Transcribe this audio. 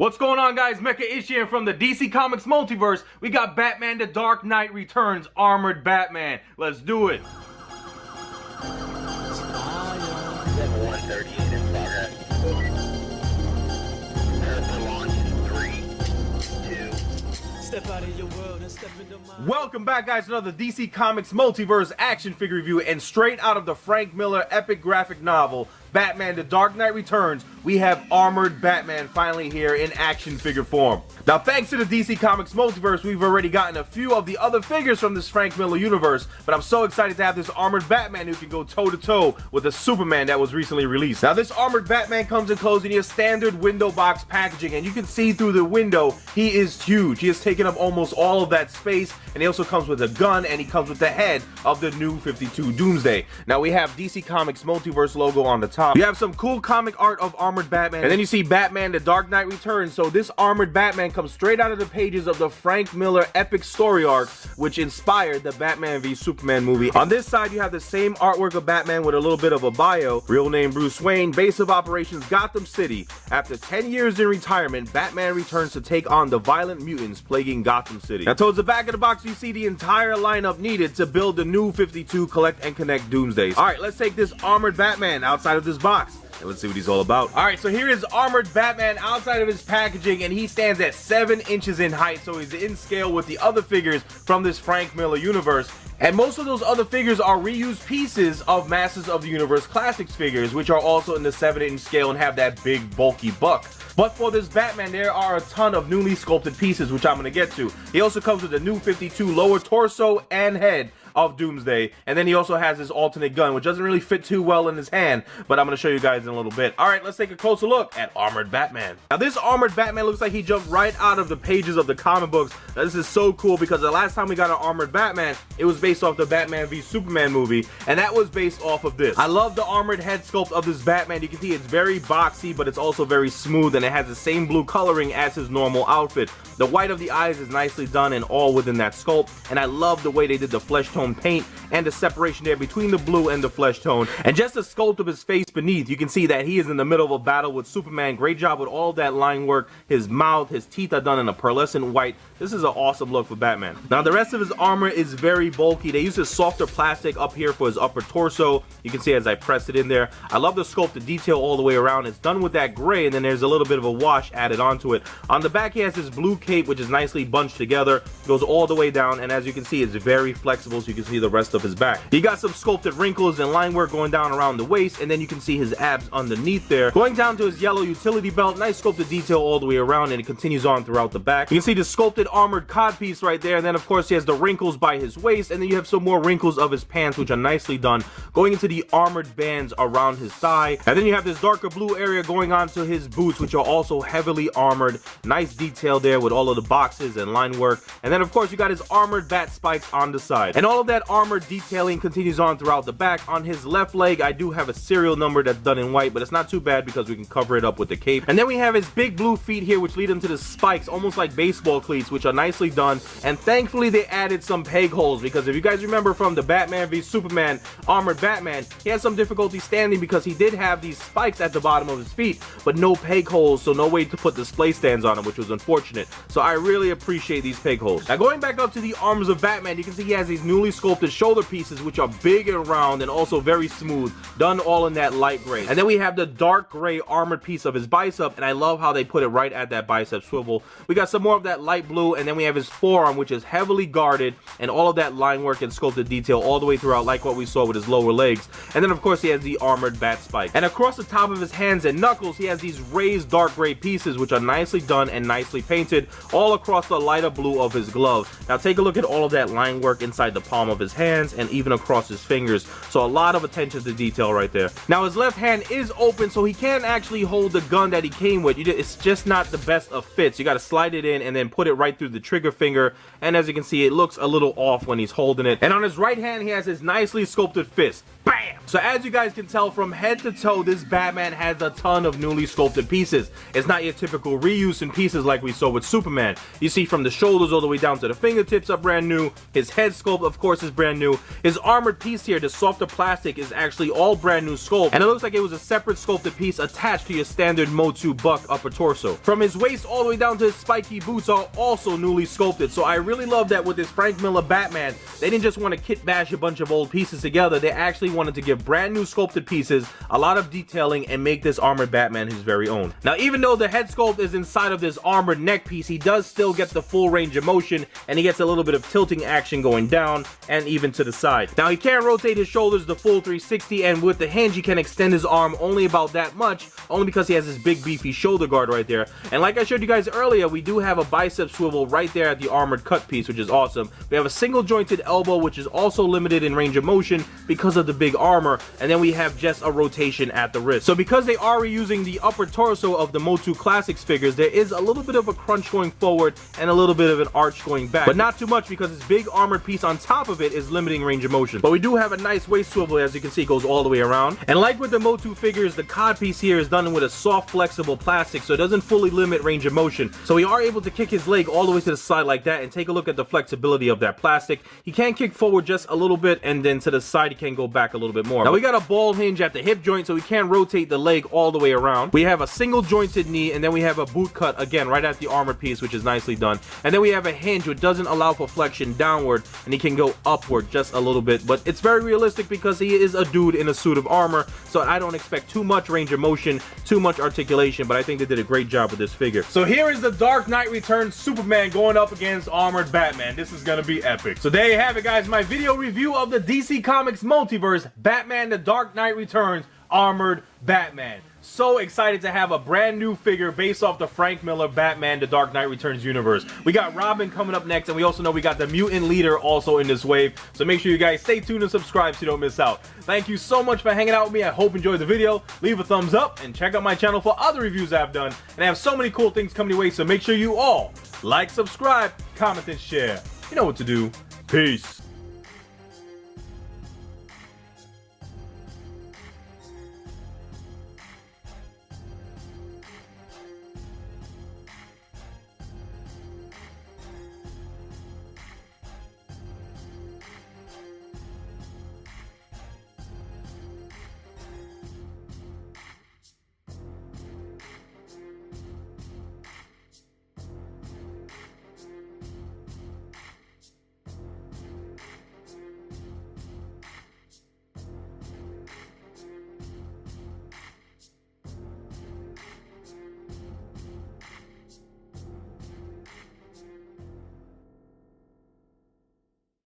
What's going on, guys? Mecha Ish here from the DC Comics Multiverse. We got Batman The Dark Knight Returns, Armored Batman. Let's do it. 138 in progress. Prepare for launch in 3, 2. Step out of your world and step into mine. Welcome back, guys, to another DC Comics Multiverse action figure review. And straight out of the Frank Miller epic graphic novel, Batman The Dark Knight Returns, we have Armored Batman finally here in action figure form. Now, thanks to the DC Comics Multiverse, we've already gotten a few of the other figures from this Frank Miller universe, but I'm so excited to have this Armored Batman who can go toe-to-toe with the Superman that was recently released. Now, this Armored Batman comes enclosed in your standard window box packaging, and you can see through the window, he is huge. He has taken up almost all of that space, and he also comes with a gun, and he comes with the head of the new 52 Doomsday. Now, we have DC Comics Multiverse logo on the top. You have some cool comic art of Armored Batman, and then you see Batman The Dark Knight Returns. So this Armored Batman comes straight out of the pages of the Frank Miller epic story arc, which inspired the Batman v Superman movie. On this side, you have the same artwork of Batman with a little bit of a bio. Real name Bruce Wayne, base of operations Gotham City. After 10 years in retirement, Batman returns to take on the violent mutants plaguing Gotham City. Now, towards the back of the box, you see the entire lineup needed to build the new 52 Collect and Connect Doomsdays. All right, let's take this Armored Batman outside of this box and let's see what he's all about. All right, so here is Armored Batman outside of his packaging, and he stands at 7 inches in height, so he's in scale with the other figures from this Frank Miller universe. And most of those other figures are reused pieces of Masters of the Universe Classics figures, which are also in the 7-inch scale and have that big bulky buck. But for this Batman, there are a ton of newly sculpted pieces, which I'm going to get to. He also comes with a new 52 lower torso and head of Doomsday, and then he also has his alternate gun, which doesn't really fit too well in his hand, but I'm going to show you guys in a little bit. All right, let's take a closer look at Armored Batman. Now, this Armored Batman looks like he jumped right out of the pages of the comic books. Now, this is so cool because the last time we got an Armored Batman, it was based off the Batman v Superman movie, and that was based off of this. I love the armored head sculpt of this Batman. You can see it's very boxy, but it's also very smooth, and it has the same blue coloring as his normal outfit. The white of the eyes is nicely done and all within that sculpt, and I love the way they did the flesh tone paint and the separation there between the blue and the flesh tone. And just the sculpt of his face beneath, you can see that he is in the middle of a battle with Superman. Great job with all that line work. His mouth, his teeth are done in a pearlescent white. This is an awesome look for Batman. Now, the rest of his armor is very bulky. They use a softer plastic up here for his upper torso. You can see as I press it in there. I love the sculpt, the detail all the way around. It's done with that gray, and then there's a little bit of a wash added onto it. On the back, he has this blue cape, which is nicely bunched together. Goes all the way down, and as you can see, it's very flexible, so you can see the rest of his back. He got some sculpted wrinkles and line work going down around the waist, and then you can see his abs underneath there. Going down to his yellow utility belt, nice sculpted detail all the way around, and it continues on throughout the back. You can see the sculpted armored codpiece right there, and then of course he has the wrinkles by his waist, and then you have some more wrinkles of his pants, which are nicely done, going into the armored bands around his thigh. And then you have this darker blue area going on to his boots, which are also heavily armored. Nice detail there with all of the boxes and line work. And then of course you got his armored bat spikes on the side. And all of that armored detailing continues on throughout the back. On his left leg, I do have a serial number that's done in white, but it's not too bad because we can cover it up with the cape. And then we have his big blue feet here, which lead him to the spikes, almost like baseball cleats, which are nicely done. And thankfully they added some peg holes, because if you guys remember from the Batman v Superman Armored Batman, he had some difficulty standing because he did have these spikes at the bottom of his feet, but no peg holes, so no way to put display stands on him, which was unfortunate. So I really appreciate these peg holes. Now, going back up to the arms of Batman, you can see he has these newly sculpted shoulder pieces, which are big and round and also very smooth, done all in that light gray. And then we have the dark gray armored piece of his bicep, and I love how they put it right at that bicep swivel. We got some more of that light blue, and then we have his forearm, which is heavily guarded, and all of that line work and sculpted detail all the way throughout, like what we saw with his lower legs. And then of course he has the armored bat spike. And across the top of his hands and knuckles, he has these raised dark gray pieces, which are nicely done and nicely painted all across the lighter blue of his glove. Now take a look at all of that line work inside the palm of his hands and even across his fingers. So a lot of attention to detail right there. Now his left hand is open, so he can't actually hold the gun that he came with. It's just not the best of fits. You got to slide it in and then put it right through the trigger finger, and as you can see, it looks a little off when he's holding it. And on his right hand, he has his nicely sculpted fist. Bam! So as you guys can tell, from head to toe, this Batman has a ton of newly sculpted pieces. It's not your typical reuse in pieces like we saw with Superman. You see from the shoulders all the way down to the fingertips are brand new. His head sculpt, of course, is brand new. His armored piece here, the softer plastic, is actually all brand new sculpt. And it looks like it was a separate sculpted piece attached to your standard Motu Buck upper torso. From his waist all the way down to his spiky boots are also newly sculpted. So I really love that with this Frank Miller Batman, they didn't just want to kit bash a bunch of old pieces together. They actually wanted to give brand new sculpted pieces, a lot of detailing, and make this armored Batman his very own. Now, even though the head sculpt is inside of this armored neck piece, he does still get the full range of motion, and he gets a little bit of tilting action going down and even to the side. Now, he can rotate his shoulders the full 360, and with the hinge, he can extend his arm only about that much, only because he has this big beefy shoulder guard right there. And like I showed you guys earlier, we do have a bicep swivel right there at the armored cut piece, which is awesome. We have a single jointed elbow, which is also limited in range of motion because of the big armor, and then we have just a rotation at the wrist. So because they are reusing the upper torso of the Motu Classics figures, there is a little bit of a crunch going forward and a little bit of an arch going back, but not too much because this big armored piece on top of it is limiting range of motion. But we do have a nice waist swivel, as you can see, it goes all the way around. And like with the Motu figures, the cod piece here is done with a soft flexible plastic, so it doesn't fully limit range of motion. So we are able to kick his leg all the way to the side like that, and take a look at the flexibility of that plastic. He can kick forward just a little bit, and then to the side he can go back a little bit more. Now we got a ball hinge at the hip joint, so we can rotate the leg all the way around. We have a single jointed knee, and then we have a boot cut again right at the armor piece, which is nicely done. And then we have a hinge which doesn't allow for flexion downward, and he can go upward just a little bit, but it's very realistic because he is a dude in a suit of armor, so I don't expect too much range of motion, too much articulation, but I think they did a great job with this figure. So here is the Dark Knight Returns Superman going up against armored Batman. This is gonna be epic. So there you have it, guys, my video review of the DC Comics Multiverse, Batman the Dark Knight Returns Armored Batman. So excited to have a brand new figure based off the Frank Miller Batman the Dark Knight Returns universe. We got Robin coming up next, and we also know we got the mutant leader also in this wave. So make sure you guys stay tuned and subscribe so you don't miss out. Thank you so much for hanging out with me. I hope you enjoyed the video. Leave a thumbs up and check out my channel for other reviews I've done. And I have so many cool things coming your way, so make sure you all like, subscribe, comment, and share. You know what to do. Peace.